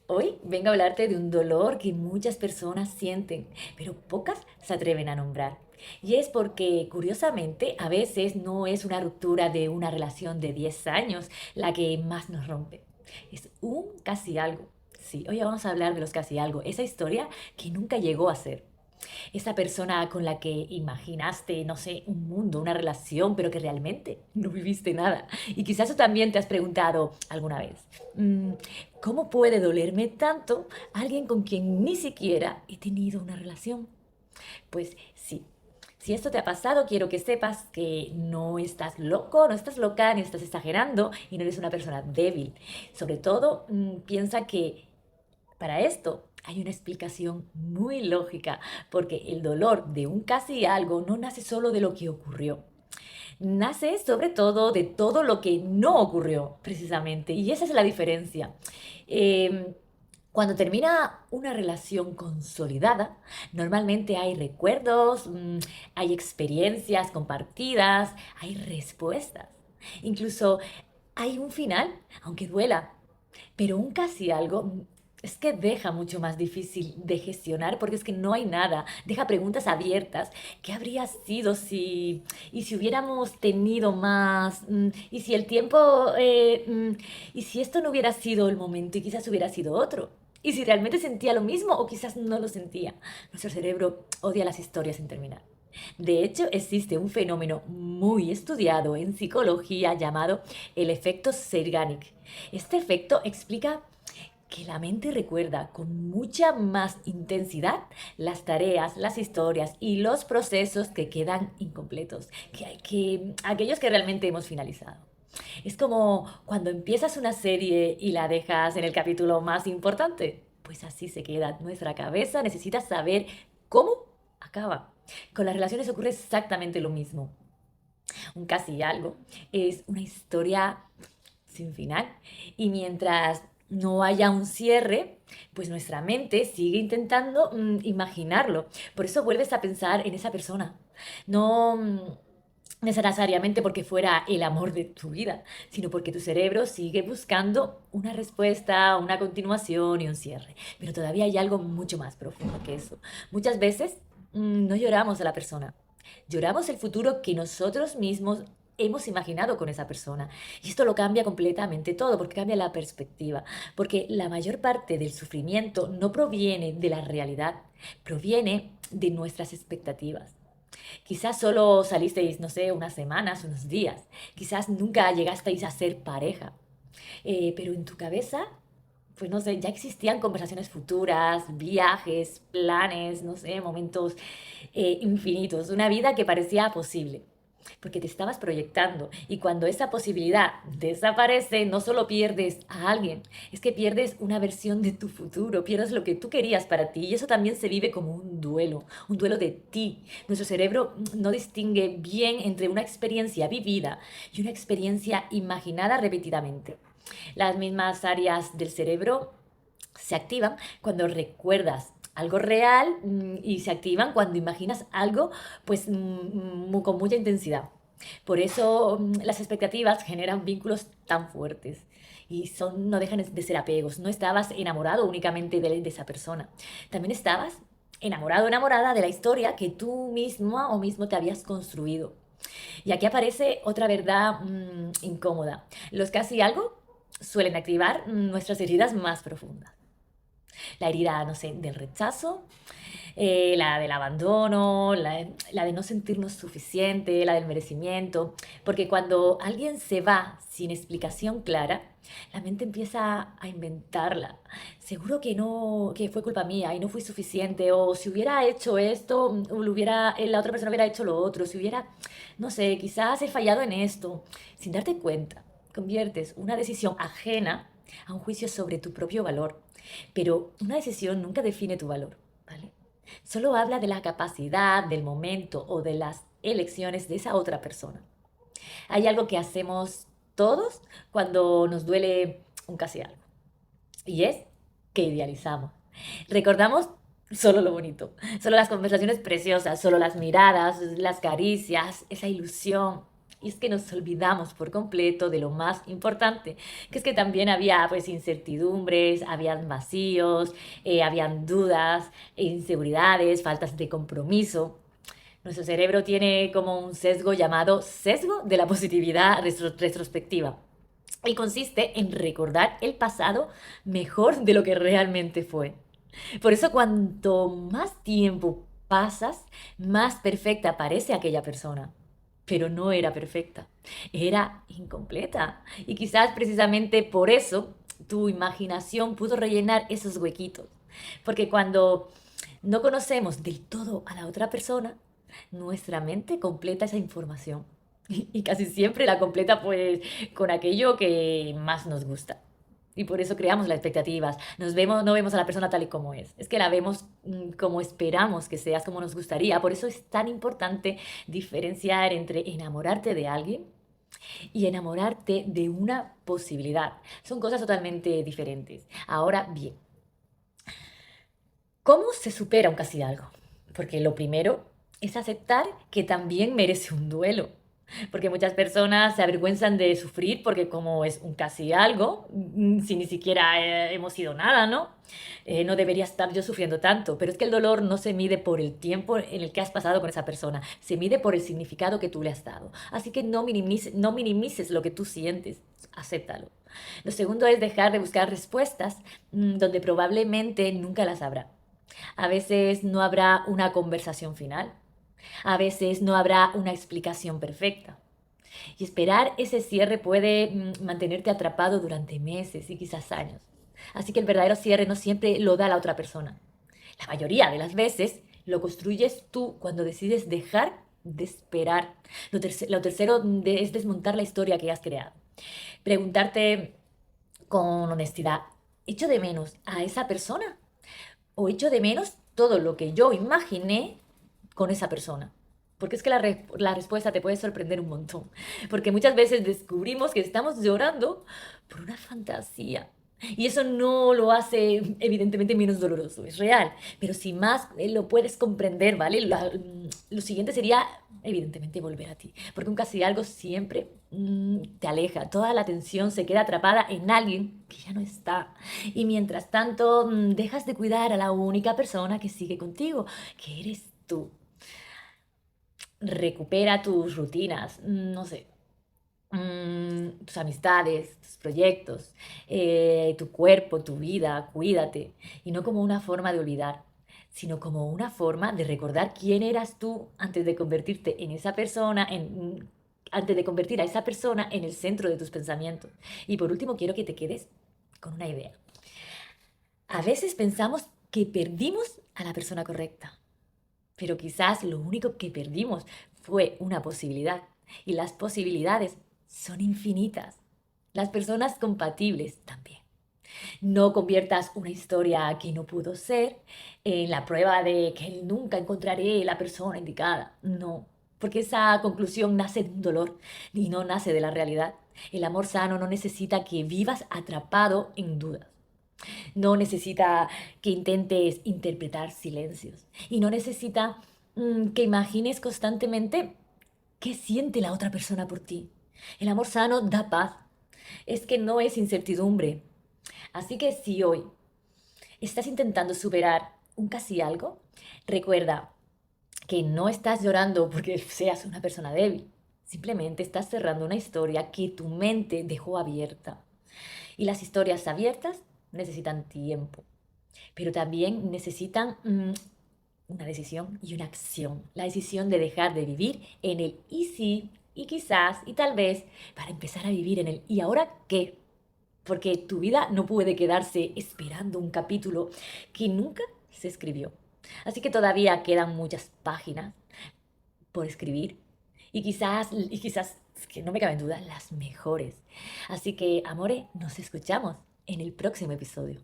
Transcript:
Hoy vengo a hablarte de un dolor que muchas personas sienten, pero pocas se atreven a nombrar. Y es porque, curiosamente, a veces no es una ruptura de una relación de 10 años la que más nos rompe. Es un casi algo. Sí, hoy vamos a hablar de los casi algo, esa historia que nunca llegó a ser. Esa persona con la que imaginaste, no sé, un mundo, una relación, pero que realmente no viviste nada. Y quizás tú también te has preguntado alguna vez, mm, ¿cómo puede dolerme tanto alguien con quien ni siquiera he tenido una relación? Pues sí. Si esto te ha pasado, quiero que sepas que no estás loco, no estás loca, ni estás exagerando y no eres una persona débil. Sobre todo, piensa que para esto hay una explicación muy lógica, porque el dolor de un casi algo no nace solo de lo que ocurrió, nace sobre todo de todo lo que no ocurrió, precisamente, y esa es la diferencia. Eh, Cuando termina una relación consolidada, normalmente hay recuerdos, hay experiencias compartidas, hay respuestas. Incluso hay un final, aunque duela, pero un casi algo es que deja mucho más difícil de gestionar porque es que no hay nada, deja preguntas abiertas. ¿Qué habría sido si, y si hubiéramos tenido más? ¿Y si el tiempo, y si esto no hubiera sido el momento y quizás hubiera sido otro? ¿Y si realmente sentía lo mismo o quizás no lo sentía? Nuestro cerebro odia las historias sin terminar. De hecho, existe un fenómeno muy estudiado en psicología llamado el efecto Zeigarnik. Este efecto explica que la mente recuerda con mucha más intensidad las tareas, las historias y los procesos que quedan incompletos, que aquellos que realmente hemos finalizado. Es como cuando empiezas una serie y la dejas en el capítulo más importante. Pues así se queda. Nuestra cabeza necesita saber cómo acaba. Con las relaciones ocurre exactamente lo mismo. Un casi algo es una historia sin final. Y mientras no haya un cierre, pues nuestra mente sigue intentando imaginarlo. Por eso vuelves a pensar en esa persona. No necesariamente porque fuera el amor de tu vida, sino porque tu cerebro sigue buscando una respuesta, una continuación y un cierre. Pero todavía hay algo mucho más profundo que eso. Muchas veces no lloramos a la persona, lloramos el futuro que nosotros mismos hemos imaginado con esa persona. Y esto lo cambia completamente todo, porque cambia la perspectiva, porque la mayor parte del sufrimiento no proviene de la realidad, proviene de nuestras expectativas. Quizás solo salisteis, no sé, unas semanas, unos días. Quizás nunca llegasteis a ser pareja. Pero en tu cabeza, pues no sé, ya existían conversaciones futuras, viajes, planes, no sé, momentos infinitos. Una vida que parecía posible porque te estabas proyectando. Y cuando esa posibilidad desaparece, no solo pierdes a alguien, es que pierdes una versión de tu futuro, pierdes lo que tú querías para ti. Y eso también se vive como un duelo de ti. Nuestro cerebro no distingue bien entre una experiencia vivida y una experiencia imaginada repetidamente. Las mismas áreas del cerebro se activan cuando recuerdas algo real y se activan cuando imaginas algo pues con mucha intensidad. Por eso las expectativas generan vínculos tan fuertes y no dejan de ser apegos. No estabas enamorado únicamente de esa persona, también estabas enamorado o enamorada de la historia que tú misma o mismo te habías construido. Y aquí aparece otra verdad incómoda. Los casi algo suelen activar nuestras heridas más profundas. La herida, no sé, del rechazo, la del abandono, la de no sentirnos suficiente, la del merecimiento. Porque cuando alguien se va sin explicación clara, la mente empieza a inventarla. Seguro que no, que fue culpa mía y no fui suficiente. O si hubiera hecho esto, la otra persona hubiera hecho lo otro. Si hubiera, no sé, quizás he fallado en esto. Sin darte cuenta, conviertes una decisión ajena a un juicio sobre tu propio valor. Pero una decisión nunca define tu valor, ¿vale? Solo habla de la capacidad, del momento o de las elecciones de esa otra persona. Hay algo que hacemos todos cuando nos duele un casi algo. Y es que idealizamos. Recordamos solo lo bonito, solo las conversaciones preciosas, solo las miradas, las caricias, esa ilusión. Y es que nos olvidamos por completo de lo más importante, que es que también había pues incertidumbres, habían vacíos, habían dudas, inseguridades, faltas de compromiso. Nuestro cerebro tiene como un sesgo llamado sesgo de la positividad retrospectiva. Y consiste en recordar el pasado mejor de lo que realmente fue. Por eso cuanto más tiempo pasas, más perfecta parece aquella persona. Pero no era perfecta, era incompleta. Y quizás precisamente por eso tu imaginación pudo rellenar esos huequitos. Porque cuando no conocemos del todo a la otra persona, nuestra mente completa esa información. Y casi siempre la completa pues con aquello que más nos gusta. Y por eso creamos las expectativas. No vemos a la persona tal y como es. Es que la vemos como esperamos que seas, como nos gustaría. Por eso es tan importante diferenciar entre enamorarte de alguien y enamorarte de una posibilidad. Son cosas totalmente diferentes. Ahora bien, ¿cómo se supera un casi algo? Porque lo primero es aceptar que también merece un duelo. Porque muchas personas se avergüenzan de sufrir porque como es un casi algo, si ni siquiera hemos sido nada, ¿no? No debería estar yo sufriendo tanto. Pero es que el dolor no se mide por el tiempo en el que has pasado con esa persona, se mide por el significado que tú le has dado. Así que no minimices lo que tú sientes, acéptalo. Lo segundo es dejar de buscar respuestas donde probablemente nunca las habrá. A veces no habrá una conversación final. A veces no habrá una explicación perfecta. Y esperar ese cierre puede mantenerte atrapado durante meses y quizás años. Así que el verdadero cierre no siempre lo da la otra persona. La mayoría de las veces lo construyes tú cuando decides dejar de esperar. Lo tercero es desmontar la historia que has creado. Preguntarte con honestidad, ¿echo de menos a esa persona? ¿O echo de menos todo lo que yo imaginé con esa persona? Porque es que la respuesta te puede sorprender un montón. Porque muchas veces descubrimos que estamos llorando por una fantasía. Y eso no lo hace evidentemente menos doloroso, es real. Pero si más lo puedes comprender, ¿vale? Lo siguiente sería evidentemente volver a ti. Porque un casi algo siempre te aleja. Toda la atención se queda atrapada en alguien que ya no está. Y mientras tanto, dejas de cuidar a la única persona que sigue contigo, que eres tú. Recupera tus rutinas, no sé, tus amistades, tus proyectos, tu cuerpo, tu vida, cuídate. Y no como una forma de olvidar, sino como una forma de recordar quién eras tú antes de convertirte en esa persona, antes de convertir a esa persona en el centro de tus pensamientos. Y por último, quiero que te quedes con una idea. A veces pensamos que perdimos a la persona correcta, pero quizás lo único que perdimos fue una posibilidad. Y las posibilidades son infinitas. Las personas compatibles también. No conviertas una historia que no pudo ser en la prueba de que nunca encontraré la persona indicada. No, porque esa conclusión nace de un dolor y no nace de la realidad. El amor sano no necesita que vivas atrapado en dudas. No necesita que intentes interpretar silencios. Y no necesita que imagines constantemente qué siente la otra persona por ti. El amor sano da paz. Es que no es incertidumbre. Así que si hoy estás intentando superar un casi algo, recuerda que no estás llorando porque seas una persona débil. Simplemente estás cerrando una historia que tu mente dejó abierta. Y las historias abiertas necesitan tiempo, pero también necesitan una decisión y una acción. La decisión de dejar de vivir en el y si, y quizás, y tal vez, para empezar a vivir en el ¿y ahora qué? Porque tu vida no puede quedarse esperando un capítulo que nunca se escribió. Así que todavía quedan muchas páginas por escribir y quizás, es que no me cabe en duda, las mejores. Así que, amore, nos escuchamos en el próximo episodio.